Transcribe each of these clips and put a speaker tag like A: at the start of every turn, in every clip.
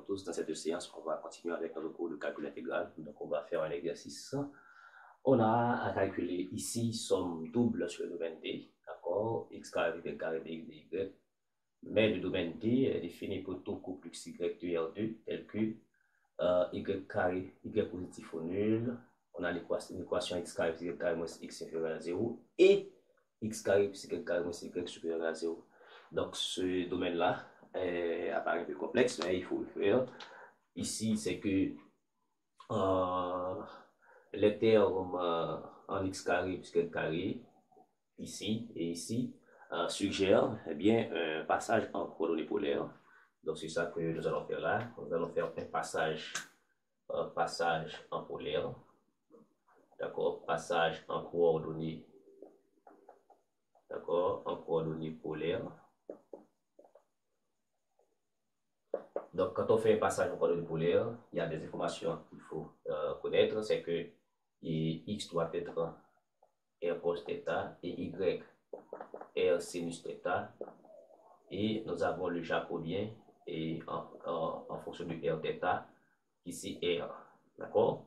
A: tous. Dans cette séance, on va continuer avec notre cours de calcul intégral. Donc, on va faire un exercice. On a à calculer ici somme double sur le domaine D, d'accord, x carré y carré dx dy. Mais le domaine D est défini pour tout couple x, y de R2 tel que y carré, y positif ou nul. On a l'équation x carré plus y carré moins x inférieur à 0 et x carré plus y carré moins y supérieur à 0. Donc, ce domaine-là apparaît un peu complexe, mais il faut le faire. Ici, c'est que les termes en x carré plus y carré, ici et ici, suggèrent eh bien, un passage en coordonnées polaires. Donc, c'est ça que nous allons faire là. Nous allons faire un passage en polaire. D'accord, passage en coordonnées. D'accord, en coordonnées polaires. Donc, quand on fait un passage en coordonnées polaires, il y a des informations qu'il faut connaître. C'est que x doit être r cos θ et y r sinus θ. Et nous avons le jacobien et en fonction du rθ, ici r. D'accord?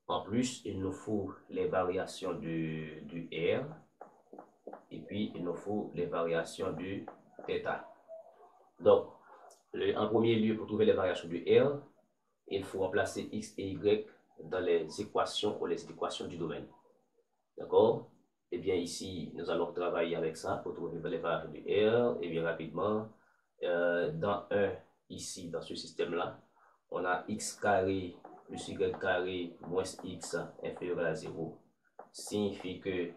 A: En plus, il nous faut les variations du r. Et puis, il nous faut les variations du θ. Donc, en premier lieu, pour trouver les variations du R, il faut remplacer x et y dans les équations ou les équations du domaine. D'accord? Et bien ici, nous allons travailler avec ça pour trouver les variations du R. Et bien rapidement, dans 1, ici, dans ce système-là, on a x carré plus y carré moins x inférieur à 0. Signifie que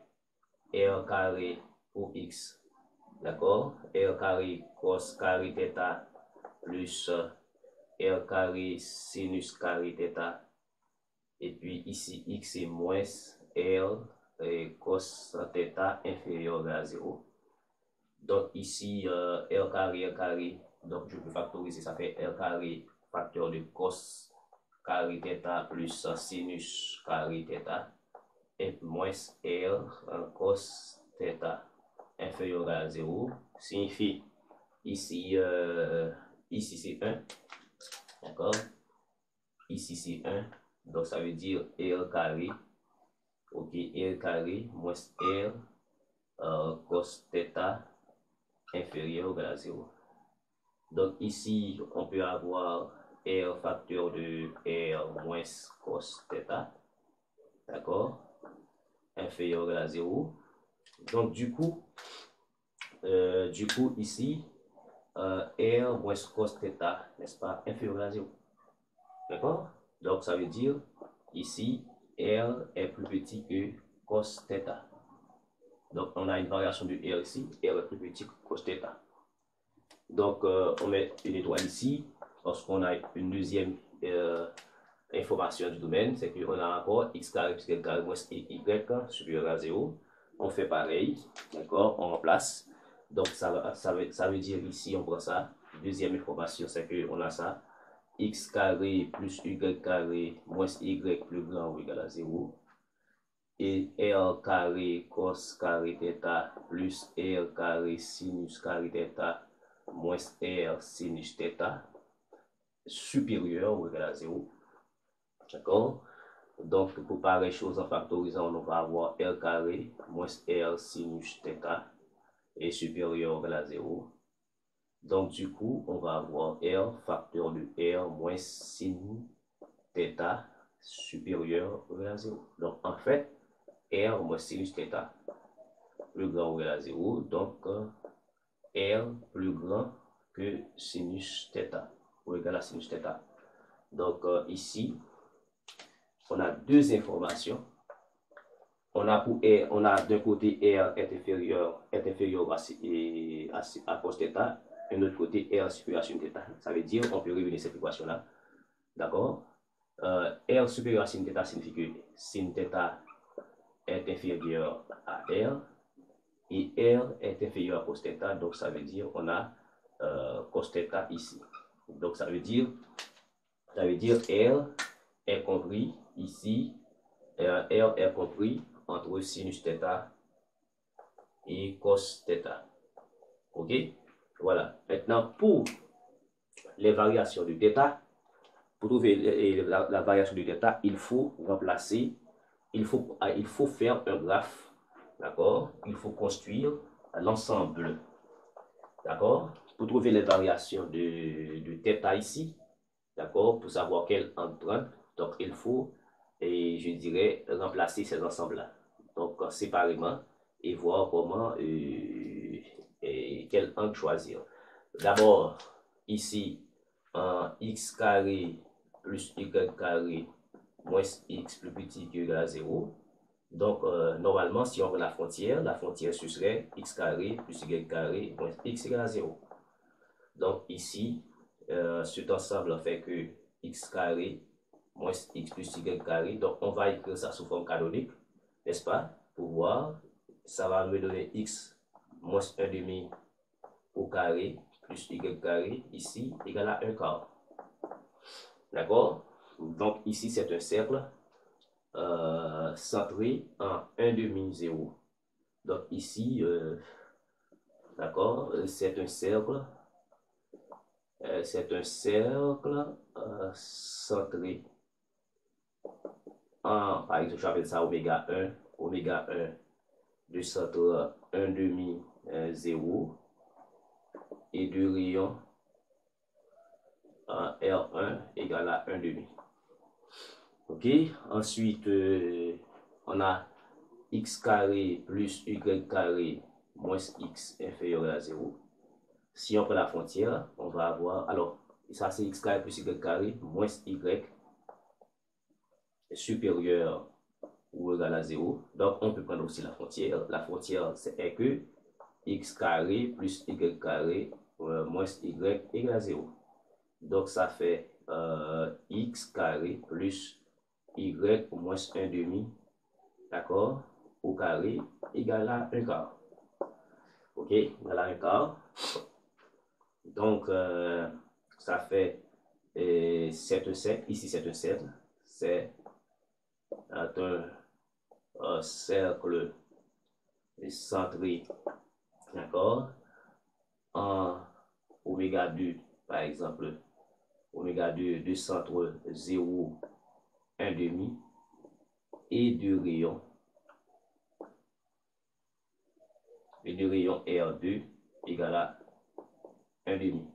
A: R carré pour x, d'accord? R carré cos carré θ plus r carré sinus carré θ. Et puis ici, x est moins r cos θ inférieur à 0. Donc ici, r carré, donc je peux factoriser, ça fait r carré facteur de cos carré θ plus sinus carré θ et moins r cos θ inférieur à 0. Signifie ici, ici c'est 1, d'accord? Ici c'est 1, donc ça veut dire r carré, ok, r carré moins r cos θ inférieur à 0. Donc ici on peut avoir r facteur de r moins cos θ, d'accord, inférieur à 0. Donc du coup ici r moins cos θ, n'est-ce pas, inférieur à 0. D'accord? Donc ça veut dire ici r est plus petit que cos θ. Donc on a une variation de r ici, r est plus petit que cos θ. Donc on met une étoile ici, parce qu'on a une deuxième information du domaine, c'est qu'on a encore x carré plus y carré moins y supérieur à 0. On fait pareil, d'accord, on remplace. Donc ça veut dire ici, on prend ça. Deuxième information, c'est qu'on a ça. X carré plus y carré moins y plus grand ou égal à 0. Et r carré cos carré θ plus r carré sinus carré θ moins r sinus θ supérieur ou égal à 0. D'accord? Donc, pour pareille chose en factorisant, on va avoir r carré moins r sinus θ est supérieur ou égal à 0. Donc, du coup, on va avoir r facteur de r moins sin θ supérieur ou égal à 0. Donc, en fait, r moins sinus θ plus grand ou égal à 0. Donc, r plus grand que sinus θ ou égal à sinus θ. Donc, ici, on a deux informations. On a pour R, on a d'un côté R est inférieur à cos θ, et de l'autre côté R supérieur à sin θ. Ça veut dire on peut réunir cette équation-là. D'accord? R supérieur à sin θ signifie que sin θ est inférieur à R et R est inférieur à cos θ. Donc ça veut dire on a cos θ ici. Donc ça veut dire R est compris ici. R est compris entre sinus θ et cos θ. Ok? Voilà. Maintenant, pour les variations de θ, Pour trouver la variation de θ, il faut remplacer, il faut faire un graphe, d'accord? Il faut construire l'ensemble, d'accord? Pour trouver les variations de θ ici, d'accord? Pour savoir quelle empreinte, donc il faut, et je dirais, remplacer ces ensembles-là. Donc séparément et voir comment quel angle choisir. D'abord, ici, en x carré plus y carré moins x plus petit que égal à 0. Donc, normalement, si on prend la frontière ce serait x carré plus y carré moins x égale à 0. Donc, ici, cet ensemble fait que x carré moins x plus y carré. Donc, on va écrire ça sous forme canonique, n'est-ce pas? Pour voir, ça va me donner x moins 1 demi au carré plus y carré, ici, égale à 1 quart. D'accord? Donc, ici, c'est un cercle centré en 1 demi 0. Donc, ici, d'accord, c'est un cercle centré en, par exemple, j'appelle ça oméga 1, du centre 1 demi 0 et du rayon R1 égale à 1 demi. Ok, ensuite on a x carré plus y carré moins x inférieur à 0. Si on prend la frontière, on va avoir, alors ça c'est x carré plus y carré moins y supérieur ou égal à 0. Donc on peut prendre aussi la frontière. La frontière c'est que x carré plus y carré moins y égale à 0. Donc ça fait x carré plus y moins 1 demi, d'accord, au carré égale à 1 quart. Ok, égale à 1 quart. Donc ça fait 7 cercles. Ici c'est un cercle. C'est un cercle centré, d'accord, en oméga 2, par exemple, oméga 2 de centre 0, 1 demi et du rayon R2 égale à 1 demi.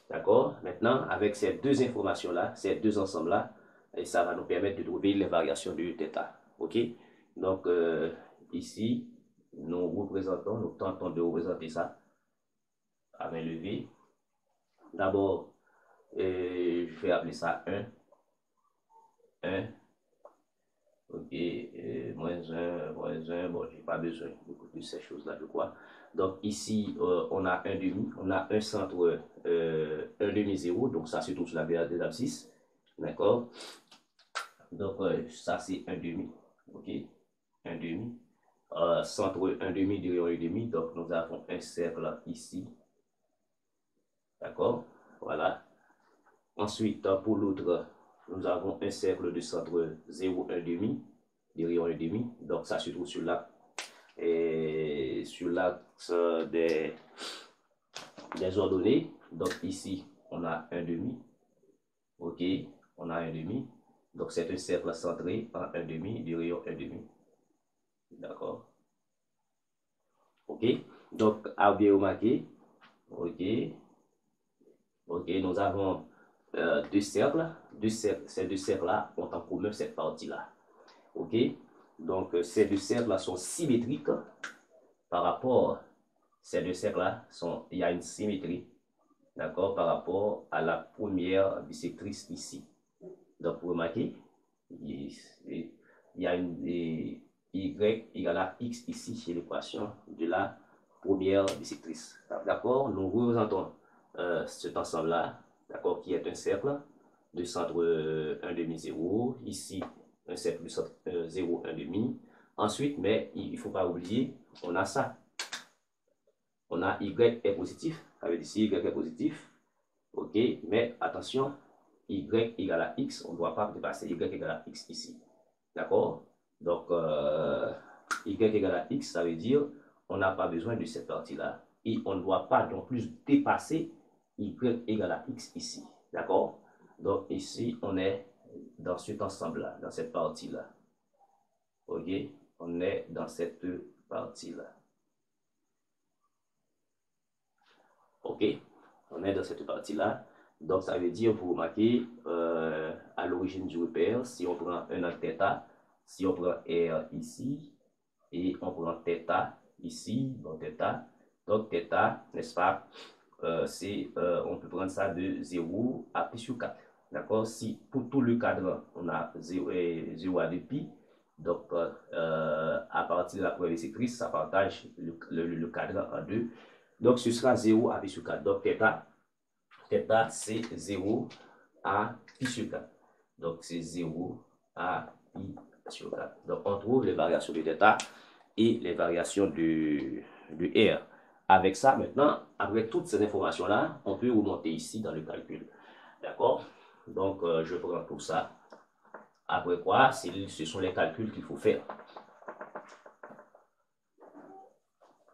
A: D'accord? Maintenant, avec ces deux informations-là, ces deux ensembles-là, ça va nous permettre de trouver les variations de θ. OK? Donc, ici, nous tentons de représenter ça à main levée. D'abord, je vais appeler ça 1. 1. Ok, moins 1, bon, j'ai pas besoin de ces choses-là, je crois. Donc ici, on a un demi, on a un centre 1 demi 0, donc ça se trouve sur la base des abscisses, d'accord? Donc ça c'est un demi, ok, un demi. Centre 1 demi, rayon 1 demi, donc nous avons un cercle ici, d'accord? Voilà. Ensuite, pour l'autre, nous avons un cercle de centre 0, 1 demi, de rayon 1 demi. Donc, ça se trouve sur l'axe des ordonnées. Donc, ici, on a 1 demi. Ok, on a 1 demi. Donc, c'est un cercle centré en 1 demi, de rayon 1 demi. D'accord. Ok, donc, à bien remarquer. Ok, ok, nous avons deux cercles. Ces deux cercles-là ont en commun cette partie-là. Ok, donc ces deux cercles-là sont symétriques par rapport, ces deux cercles-là, il y a une symétrie, d'accord, par rapport à la première bisectrice ici. Donc, vous remarquez, il y a une y égale à x ici chez l'équation de la première bisectrice. D'accord, nous représentons cet ensemble-là, d'accord, qui est un cercle de centre 1 demi 0, ici un cercle de centre 0, 1 demi. Ensuite, mais il ne faut pas oublier, on a ça. On a y est positif, ça veut dire si y est positif, ok, mais attention, y égale à x, on ne doit pas dépasser y égale à x ici. D'accord? Donc, y égale à x, ça veut dire on n'a pas besoin de cette partie-là. Et on ne doit pas non plus dépasser y égale à x ici. D'accord? Donc ici, on est dans cet ensemble-là, dans cette partie-là. Ok, on est dans cette partie-là. Ok, on est dans cette partie-là. Donc ça veut dire, vous remarquez, à l'origine du repère, si on prend un angle θ, si on prend R ici, et on prend θ ici, donc θ, n'est-ce pas, on peut prendre ça de 0 à pi sur 4. D'accord? Si pour tout le cadre, on a 0 à 2 pi, donc à partir de la première sectrice, ça partage le cadre en deux. Donc ce sera 0 à pi sur 4. Donc θ c'est 0 à pi sur 4. Donc c'est 0 à pi sur 4. Donc on trouve les variations de θ et les variations de R. Avec ça, maintenant, avec toutes ces informations-là, on peut remonter ici dans le calcul. D'accord? Donc, je prends tout ça. Après quoi, ce sont les calculs qu'il faut faire.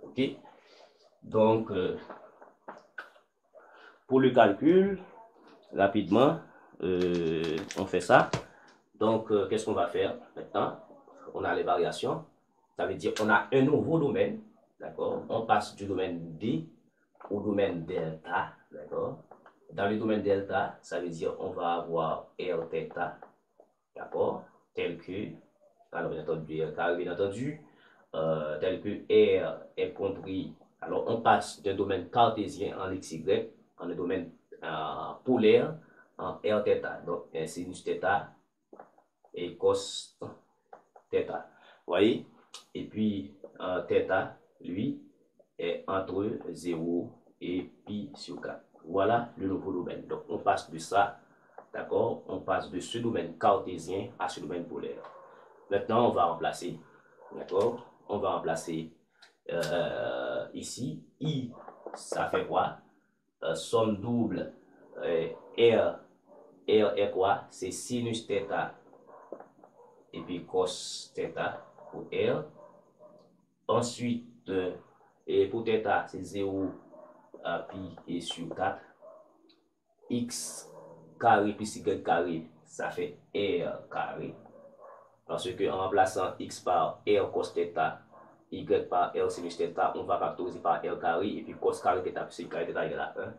A: OK? Donc, pour le calcul, rapidement, on fait ça. Donc, qu'est-ce qu'on va faire maintenant? On a les variations. Ça veut dire qu'on a un nouveau domaine. D'accord? On passe du domaine D au domaine delta, d'accord? Dans le domaine delta, ça veut dire on va avoir Rθ, d'accord? Tel que, alors bien entendu, R carré, bien entendu, tel que R est compris. Alors on passe d'un domaine cartésien en XY, en un domaine polaire, en Rθ, donc sinus θ et cos θ. Vous voyez? Et puis θ, lui, est entre 0 et pi sur 4. Voilà le nouveau domaine. Donc, on passe de ça, d'accord? On passe de ce domaine cartésien à ce domaine polaire. Maintenant, on va remplacer, d'accord? On va remplacer ici, I, ça fait quoi? Somme double, R est quoi? C'est sinus θ et puis cos θ pour R. Ensuite, et pour θ, c'est 0 à pi et sur 4. X carré plus Y carré, ça fait R carré. Parce que en remplaçant X par R cos θ, Y par R sinus θ, on va factoriser par R carré et puis cos carré θ plus Y carré θ égale à 1.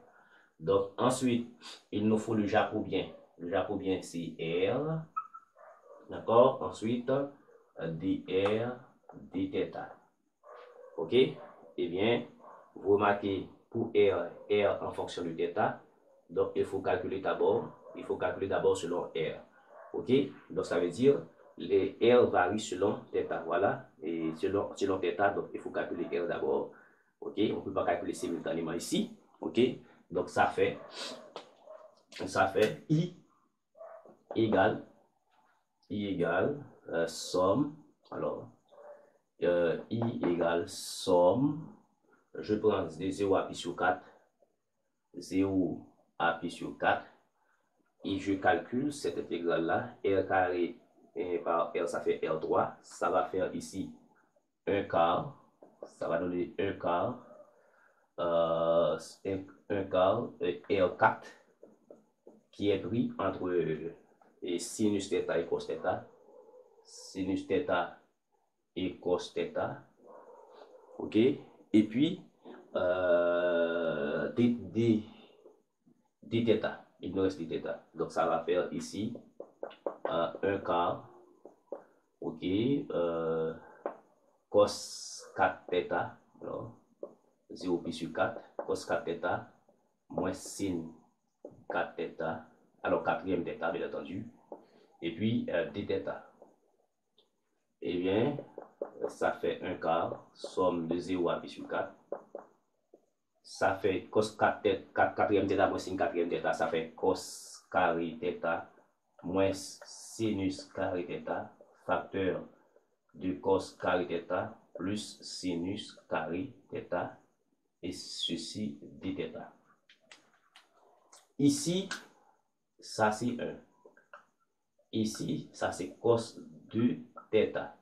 A: Donc ensuite, il nous faut le jacobien. Le jacobien, c'est R. D'accord? Ensuite, dr dθ. OK? Eh bien, vous remarquez pour R en fonction de θ, donc il faut calculer d'abord selon R. OK? Donc ça veut dire les R varient selon θ. Voilà. Et selon θ, donc il faut calculer R d'abord. OK? On ne peut pas calculer simultanément ici. OK? Donc ça fait I égale somme. Alors, I égale somme. Je prends de 0 à pi sur 4. 0 à pi sur 4. Et je calcule cette intégrale-là. R carré par R, ça fait R3. Ça va faire ici 1 quart. Ça va donner 1 quart. 1 quart R4 qui est pris entre sinus θ et cos θ. Sinus θ et cos θ. OK? Et puis, dθ. Il nous reste dθ. Donc, ça va faire ici 1 quart. OK? Cos 4 θ. Alors, 0 pi sur 4. Cos 4 θ moins sin 4 θ. Alors, quatrième θ, bien entendu. Et puis, dθ. Eh bien, ça fait 1 quart, somme de 0 à pi sur 4. Ça fait cos 4 quatrième θ moins sin quatrième θ, ça fait cos carré θ moins sinus carré θ, facteur de cos carré θ plus sinus carré θ, et ceci dθ. Ici, ça c'est 1. Ici, ça c'est cos 2 θ.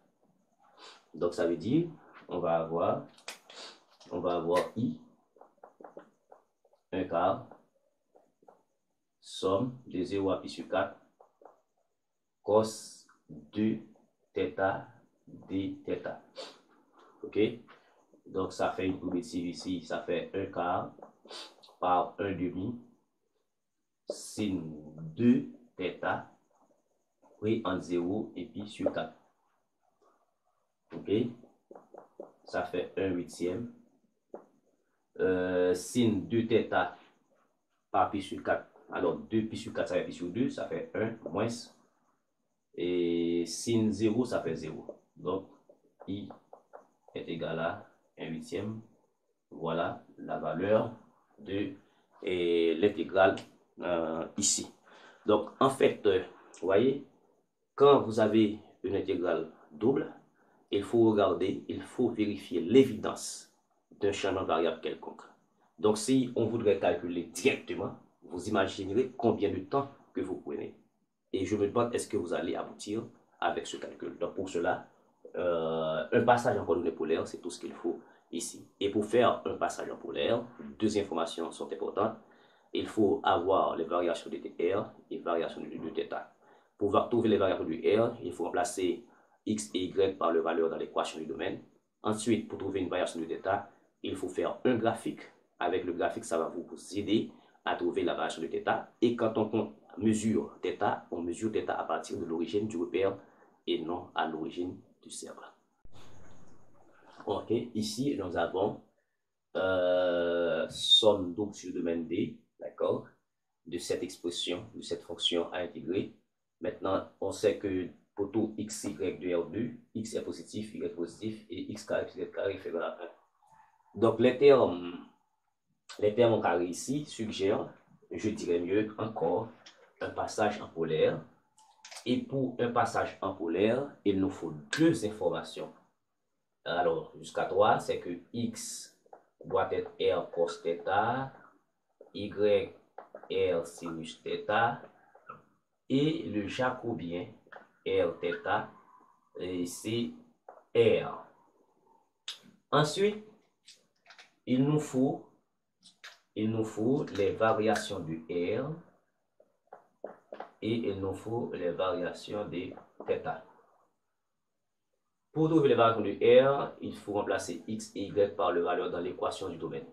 A: Donc ça veut dire, on va avoir I, 1 quart, somme de 0 à pi sur 4 cos 2 θ dθ. Ok? Donc, ça fait une primitive ici, ça fait 1 quart par 1 demi sin 2 θ pris entre 0 et pi sur 4. Ok? Ça fait 1 huitième. Sin 2 θ par pi sur 4. Alors, 2 pi sur 4, ça fait pi sur 2, ça fait 1 moins. Et sin 0, ça fait 0. Donc, i est égal à 1 huitième. Voilà la valeur de l'intégrale ici. Donc, en fait, vous voyez, quand vous avez une intégrale double, il faut regarder, il faut vérifier l'évidence d'un changement de variable quelconque. Donc, si on voudrait calculer directement, vous imaginerez combien de temps que vous prenez. Et je me demande, est-ce que vous allez aboutir avec ce calcul. Donc, pour cela, un passage en coordonnées polaires, c'est tout ce qu'il faut ici. Et pour faire un passage en polaire, deux informations sont importantes. Il faut avoir les variations de R et variations de θ. Pour trouver les variables du R, il faut remplacer x et y par leur valeur dans l'équation du domaine. Ensuite, pour trouver une variation de θ, il faut faire un graphique. Avec le graphique, ça va vous aider à trouver la variation de θ. Et quand on mesure θ, on mesure θ à partir de l'origine du repère et non à l'origine du cercle. Ok, ici nous avons somme double sur domaine D, d'accord, de cette expression, de cette fonction à intégrer. Maintenant, on sait que pour tout x, y de R2, x est positif, y est positif, et x carré plus y carré est égal à 1. Donc, les termes en carré ici suggèrent, je dirais mieux encore, un passage en polaire. Et pour un passage en polaire, il nous faut deux informations. Alors, jusqu'à 3, c'est que x doit être R cos θ, y R sinus θ, et le jacobien Rθ, c'est R. Ensuite, il nous faut les variations du R et il nous faut les variations de θ. Pour trouver les variations du R, il faut remplacer x et y par le valeur dans l'équation du domaine.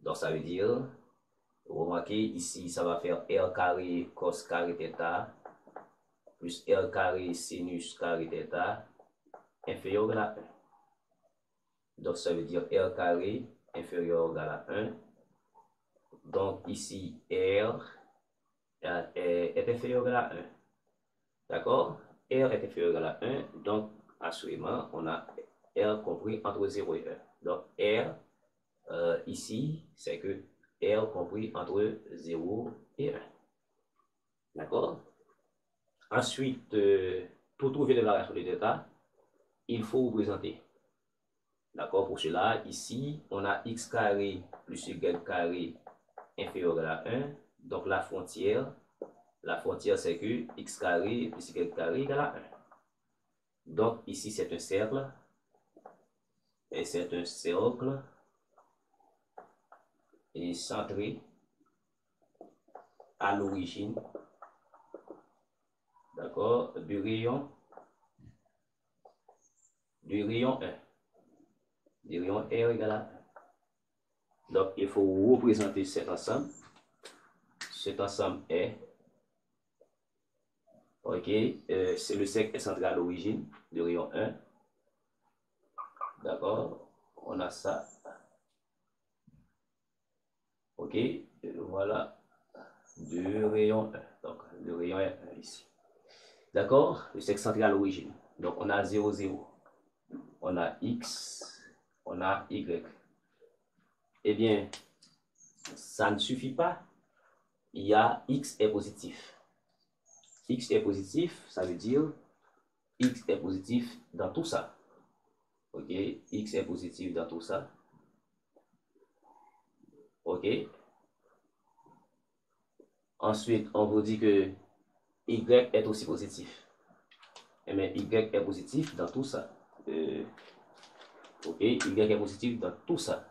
A: Donc ça veut dire, remarquez ici, ça va faire R carré cos carré θ plus R carré sinus carré θ inférieur ou égal à 1. Donc ça veut dire R carré inférieur ou égal à 1. Donc ici, R est inférieur ou égal à 1. D'accord? R est inférieur ou égal à 1. Donc, assurément, on a R compris entre 0 et 1. Donc, R, ici, c'est que R compris entre 0 et 1. D'accord? Ensuite, pour trouver les variations de θ, il faut représenter. D'accord? Pour cela, ici, on a x carré plus y carré inférieur à 1. Donc, la frontière, c'est que x carré plus y carré égale à 1. Donc, ici, c'est un cercle. Et c'est un cercle. Et centré à l'origine, d'accord, du rayon 1. Du rayon R égale à 1. Donc, il faut représenter cet ensemble. Cet ensemble est, ok, c'est le cercle centré à l'origine du rayon 1. D'accord, on a ça. Ok, voilà, du rayon 1. Donc, le rayon est 1 ici. D'accord, le cercle centré à l'origine. Donc, on a 0, 0. On a x, on a y. Eh bien, ça ne suffit pas. Il y a x est positif. X est positif, ça veut dire x est positif dans tout ça. Ok, x est positif dans tout ça. Ok. Ensuite, on vous dit que y est aussi positif. Eh bien, y est positif dans tout ça. Ok, y est positif dans tout ça.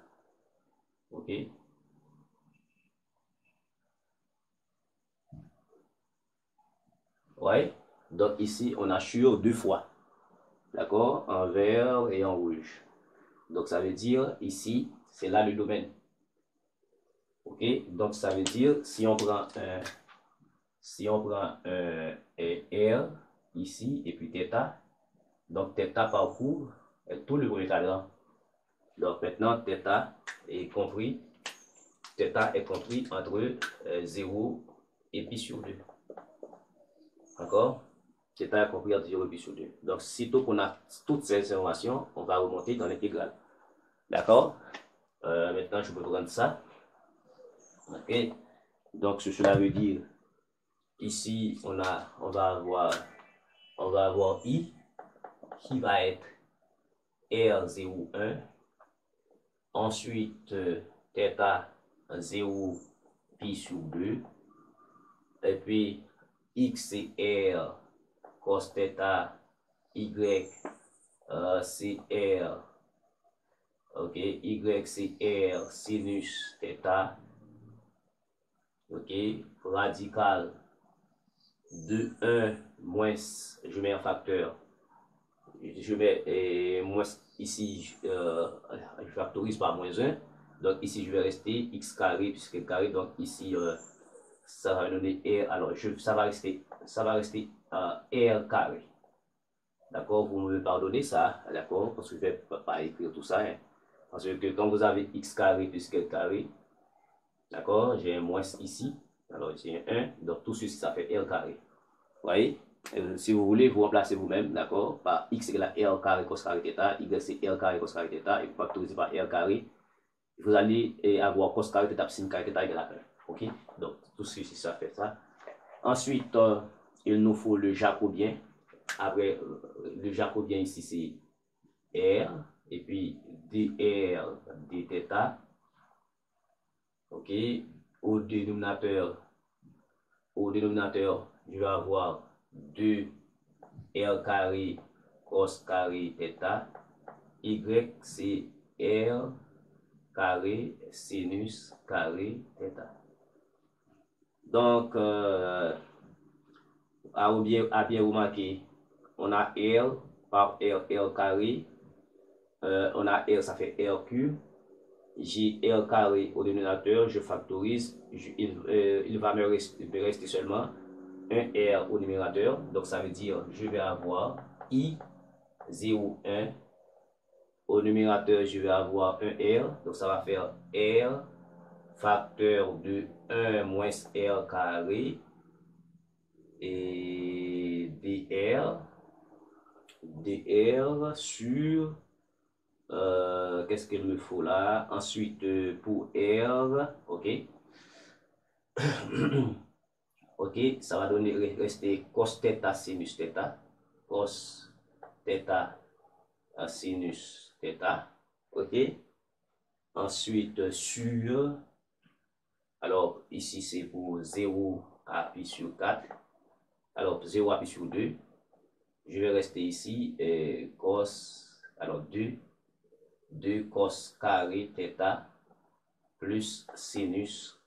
A: Ok. Ouais. Donc ici, on a sur deux fois. D'accord? En vert et en rouge. Donc ça veut dire ici, c'est là le domaine. Ok? Donc ça veut dire si on prend un R ici et puis θ, donc θ parcourt tout le premier cadran. Donc maintenant θ est compris entre 0 et pi sur 2. D'accord? θ est compris entre 0 et pi sur 2. Donc sitôt qu'on a toutes ces informations, on va remonter dans l'intégrale. D'accord? Maintenant je peux prendre ça. Ok? Donc cela veut dire ici on va avoir I qui va être R01. Ensuite θ 0 pi sur 2. Et puis X c'est R cos θ, Y c'est R, ok, Y c'est R sinus θ, ok, radical de 1 moins, je mets un facteur, je mets moins ici, je factorise par moins 1, donc ici je vais rester x carré puisque carré, donc ici ça va donner R, alors ça va rester R carré. D'accord, vous me pardonnez ça, d'accord, parce que je ne vais pas écrire tout ça, hein. Parce que quand vous avez x carré plus que carré, d'accord, j'ai un moins ici, alors j'ai un 1, donc tout ceci ça fait R carré. Vous voyez, si vous voulez, vous remplacez vous-même, d'accord, par x égale R carré cos carré θ, y c'est R carré cos carré θ, et vous factorisez par R carré, vous allez avoir cos carré θ sin carré θ égale à 1. Ok, donc tout ceci ça fait ça. Ensuite, il nous faut le jacobien. Après, le jacobien ici, c'est R, et puis dr dθ. Ok, au dénominateur, je vais avoir 2R carré cos carré θ. Y, c'est R carré sinus carré θ. Donc, à bien remarquer, on a R par R carré, on a R, ça fait R cube, j'ai R carré au dénominateur, je factorise, il va me rester seulement un R au numérateur, donc ça veut dire je vais avoir I 0, 1, au numérateur je vais avoir un R, donc ça va faire R facteur de 1 moins R carré et dr sur, qu'est-ce qu'il me faut là? Ensuite, pour R, ok. Ok, ça va rester cos θ sinus θ, cos θ sinus θ, ok. Ensuite, sur, alors ici c'est pour 0 à pi sur 4, alors 0 à pi sur 2, je vais rester ici, cos, alors 2 cos carré θ plus sinus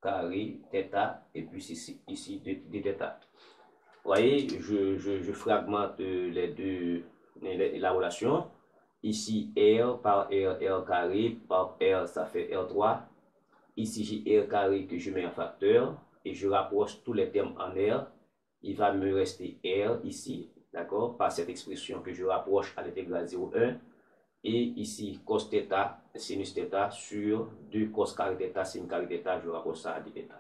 A: carré θ, et puis ici 2 θ. Vous voyez, je fragmente les deux, la relation. Ici, R par R carré par R, ça fait R3. Ici, j'ai R carré que je mets en facteur et je rapproche tous les termes en R. Il va me rester R ici, d'accord, par cette expression que je rapproche à l'intégrale 0,1. Et ici, cos θ, sinus θ sur 2 cos carré θ, sin carré θ, je rapproche ça à 2 θ.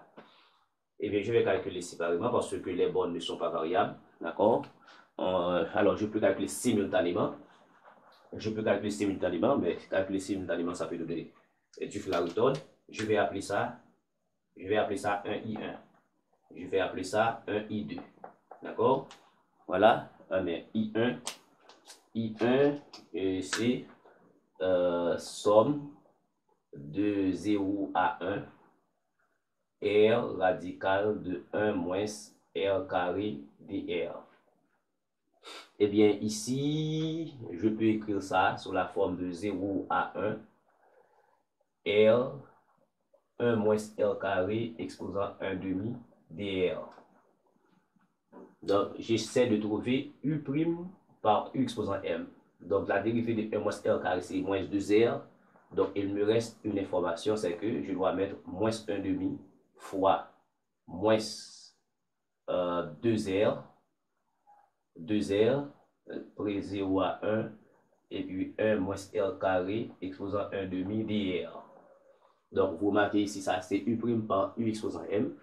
A: Et bien, je vais calculer séparément parce que les bornes ne sont pas variables, d'accord. Alors, je peux calculer simultanément. Mais calculer simultanément, ça peut donner du flaritone. Je vais appeler ça 1I1. Je vais appeler ça 1I2. D'accord? Voilà. Mais I1, c'est somme de 0 à 1, R radical de 1 moins R carré dr. Eh bien, ici, je peux écrire ça sous la forme de 0 à 1, R, 1 moins R carré exposant 1 demi dr. Donc, j'essaie de trouver U' par U exposant M. Donc, la dérivée de 1 moins R carré, c'est moins 2R. Donc, il me reste une information, c'est que je dois mettre moins 1 demi fois moins 2R. 2R, près 0 à 1, et puis 1 moins R carré exposant 1 demi dr. Donc, vous marquez ici, ça c'est U' par U exposant M.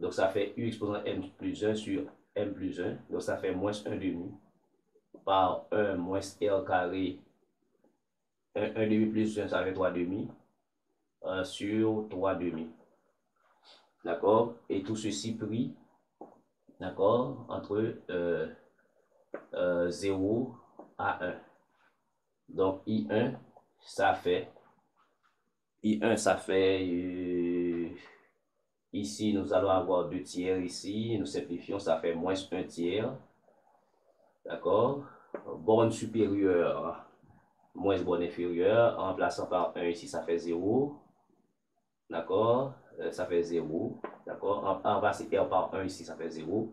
A: Donc, ça fait U exposant M plus 1 sur M plus 1. Donc, ça fait moins 1 demi par 1 moins R carré. 1 demi plus 1, ça fait 3 demi sur 3 demi. D'accord? Et tout ceci pris, d'accord, entre 0 à 1. Donc, I1, ça fait, ici, nous allons avoir 2 tiers ici. Nous simplifions, ça fait moins 1 tiers. D'accord? Borne supérieure, moins borne inférieure. En remplaçant par 1 ici, ça fait 0. D'accord? Ça fait 0. D'accord? En remplaçant R par 1 ici, ça fait 0.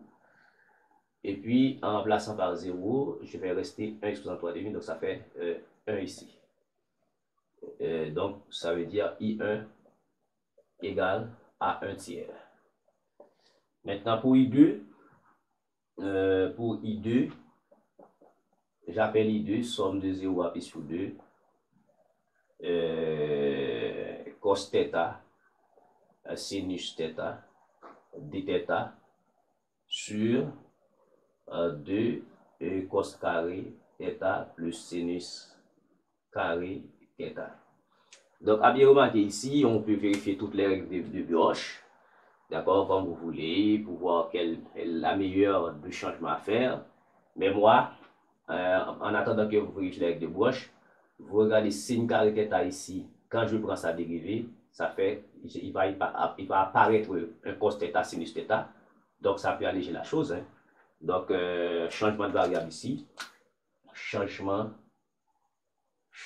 A: Et puis, en remplaçant par 0, je vais rester 1 exposant 3 demi. Donc, ça fait 1 ici. Donc, ça veut dire I1 égale à 1 tiers. Maintenant, pour I2, j'appelle I2 somme de 0 à pi sur 2 cos θ sinus θ dθ sur 2 cos carré θ plus sinus carré θ. Donc, à bien remarquer ici, on peut vérifier toutes les règles de Bloch, d'accord, comme vous voulez, pour voir quelle est la meilleure du changement à faire. Mais moi, en attendant que vous vérifiez les règles de Bloch, vous regardez sin carré θ ici. Quand je prends sa dérivée, ça fait, il va apparaître un cos θ sinus θ. Donc, ça peut alléger la chose. Hein. Donc, changement de variable ici. Changement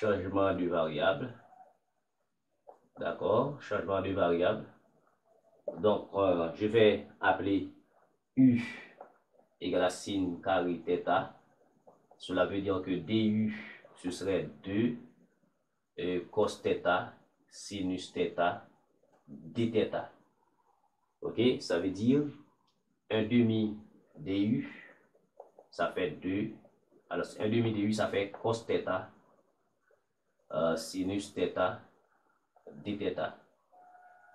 A: de variable. D'accord, changement de variable. Donc, je vais appeler U égale à sin carré θ. Cela veut dire que du, ce serait 2 cos θ sinus θ dθ. Ok, ça veut dire 1 demi du, ça fait 2. Alors, 1 demi du, ça fait cos θ sinus θ dθ.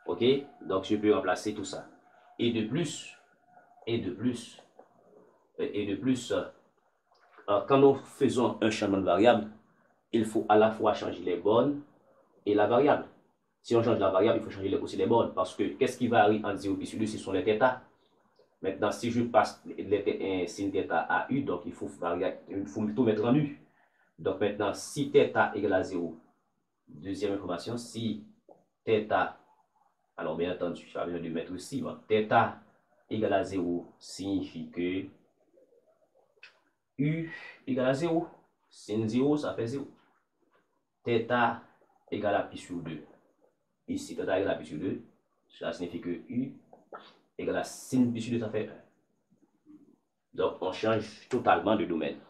A: Ok, donc je peux remplacer tout ça. Et de plus, quand nous faisons un changement de variable, il faut à la fois changer les bornes et la variable. Si on change la variable, il faut changer aussi les bornes. Parce que qu'est-ce qui varie entre 0 et sur 2? Ce sont les θ. Maintenant, si je passe les sin θ à U, donc il faut tout mettre en U. Donc maintenant, si θ égale à 0, deuxième information, si θ, alors bien entendu, je vais besoin de mettre aussi, bon, θ égale à 0 signifie que U égale à 0. Sin 0, ça fait 0. θ égale à pi sur 2. Ici, θ égale à pi sur 2. Cela signifie que U égale à sin pi sur 2, ça fait 1. Donc, on change totalement de domaine.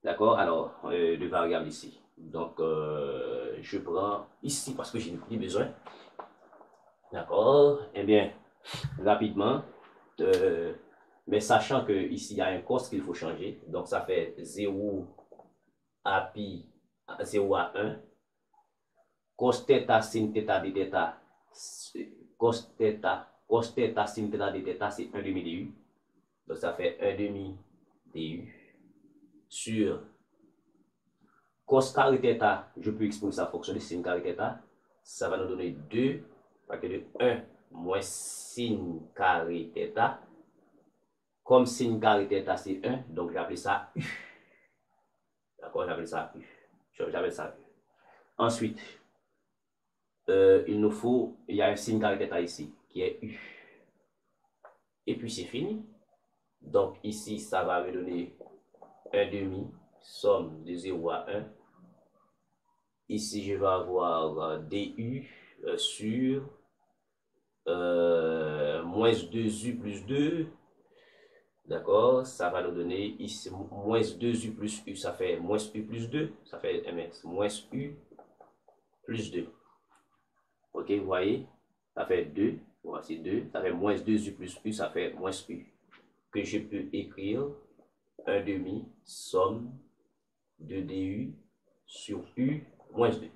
A: D'accord? Alors, de variable ici. Donc, je prends ici parce que je n'ai plus besoin. D'accord? Eh bien, rapidement, mais sachant que ici il y a un cos qu'il faut changer. Donc, ça fait 0 à pi, 0 à 1. Cos θ sin θ dθ, cos θ sin θ dθ, c'est 1 demi du. Donc, ça fait 1 demi du sur cos carré θ. Je peux exprimer ça en fonction de sin carré θ. Ça va nous donner 2, paquet de 1 moins sin carré θ. Comme sin carré θ, c'est 1, donc j'appelle ça U. D'accord, j'appelle ça U. J'appelle ça U. Ensuite, il y a un sin carré θ ici, qui est U. Et puis c'est fini. Donc ici, ça va me donner 1 demi, somme de 0 à 1. Ici, je vais avoir du sur moins 2u plus 2. D'accord, ça va nous donner ici moins 2u plus u, ça fait moins u plus 2, ça fait moins u plus 2. Ok, vous voyez, ça fait 2, voici 2, ça fait moins 2u plus u, ça fait moins u. Que je peux écrire 1 demi somme de du sur u moins 2.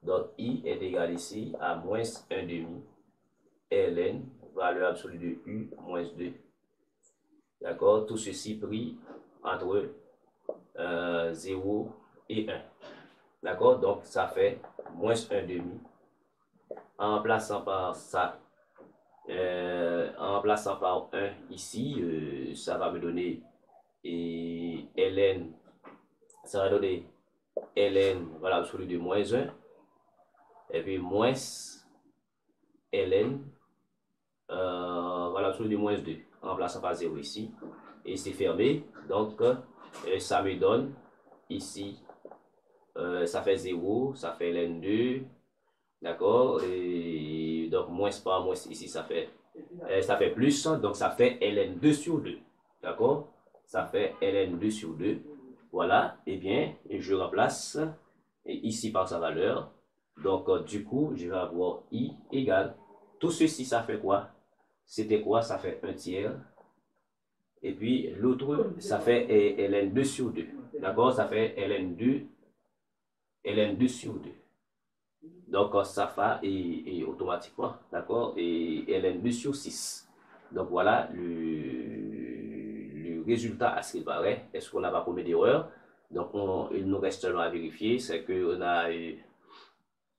A: Donc, I est égal ici à moins 1 demi ln, valeur absolue de u moins 2. D'accord, tout ceci pris entre 0 et 1. D'accord, donc ça fait moins 1 demi. En remplaçant par ça, en remplaçant par 1 ici, ça va me donner et ln, ça va donner ln, voilà, absolue de moins 1, et puis moins ln, voilà, absolue de moins 2, en remplaçant par 0 ici, et c'est fermé, donc ça me donne ici, ça fait 0, ça fait ln 2, d'accord, et donc moins par moins ici, ça fait plus, donc ça fait ln 2 sur 2, d'accord, ça fait ln 2 sur 2, voilà, et bien, je remplace ici par sa valeur, donc du coup, je vais avoir i égale, tout ceci, ça fait quoi? C'était quoi? Ça fait 1 tiers, et puis l'autre, ça fait ln 2 sur 2, d'accord, ça fait ln 2 sur 2. Donc, ça fait et automatiquement, d'accord, et ln 2 sur 6. Donc, voilà le résultat à ce qu'il paraît. Est-ce qu'on n'a pas commis d'erreur? Donc, il nous reste seulement à vérifier, c'est qu'on a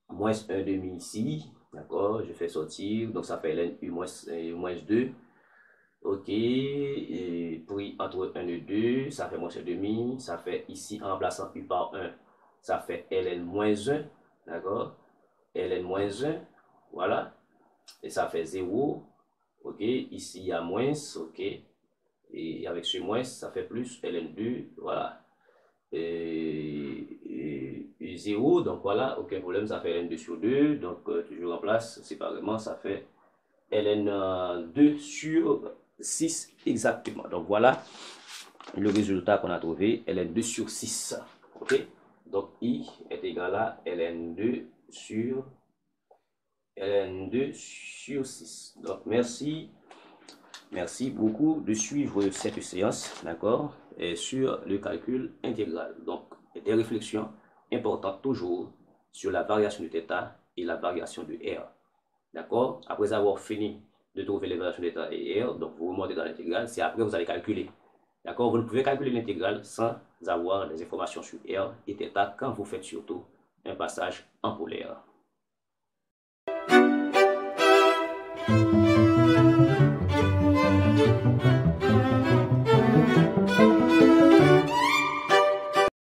A: moins 1 demi ici, d'accord, je fais sortir, donc ça fait ln u moins 2. Ok, et puis entre 1 et 2, ça fait moins 1 demi, ça fait ici, en remplaçant u par 1, ça fait ln moins 1, d'accord, ln moins 1, voilà, et ça fait 0, ok, ici il y a moins, ok, et avec ce moins, ça fait plus, ln 2, voilà, et 0, donc voilà, aucun problème, ça fait ln 2 sur 2, donc toujours en place, séparément, ça fait ln 2 sur 6 exactement. Donc voilà le résultat qu'on a trouvé, ln 2 sur 6. Ok, donc I est égal à ln 2 sur 6. Donc merci beaucoup de suivre cette séance, d'accord, et sur le calcul intégral. Donc des réflexions importantes toujours sur la variation de θ et la variation de R. D'accord? Après avoir fini de trouver les variations d'état et R, donc vous remontez dans l'intégrale, c'est après vous allez calculer. D'accord? Vous ne pouvez calculer l'intégrale sans avoir des informations sur R et θ quand vous faites surtout un passage en polaire.